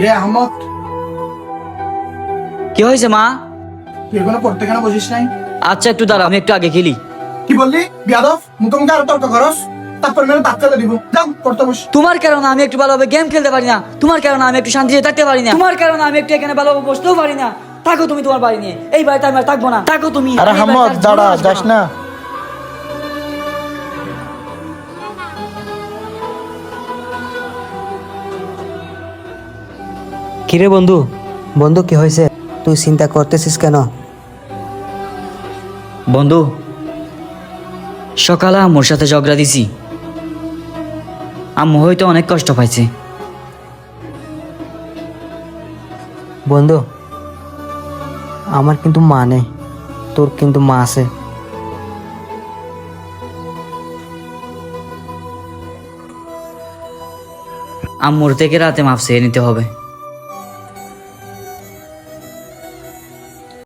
কিরে আহমদ, কি হয়েছে মা? তুই এখনো পড়তে কেন বসিস নাই? আচ্ছা একটু দাঁড়া, আমি একটু আগে খেলি। কি বললি বিয়াদব? মুখোমুখি আরো তর্ক করস, তারপর মেরে দাঁত ফেলে দিব। যাও পড়তে বস। তোমার কারণে আমি একটু ভালোভাবে গেম খেলতে পারি না, তোমার কারণে আমি একটু শান্তিতে থাকতে পারি না, তোমার কারণে আমি একটু এখানে ভালোভাবে বসতেও পারি না। থাকো তুমি তোমার বাড়ি নিয়ে, এই বাড়িতে আমি আর থাকবো না। থাকো তুমি। আরে আমি এই আহমদ বাড়িতে আর দাঁড়া, জীবনেও আসবো যাস না। কিরে বন্ধু, বন্ধু কি হয়েছে? তুই চিন্তা করতেছিস কেন? বন্ধু, সকালে আম্মুর সাথে ঝগড়া দিছি। আম্মু হয়তো অনেক কষ্ট পাইছে। বন্ধু, আমার কিন্তু মা নেই, তোর কিন্তু মা আছে। আম্মুর থেকে রাতে মাপ চেয়ে নিতে হবে।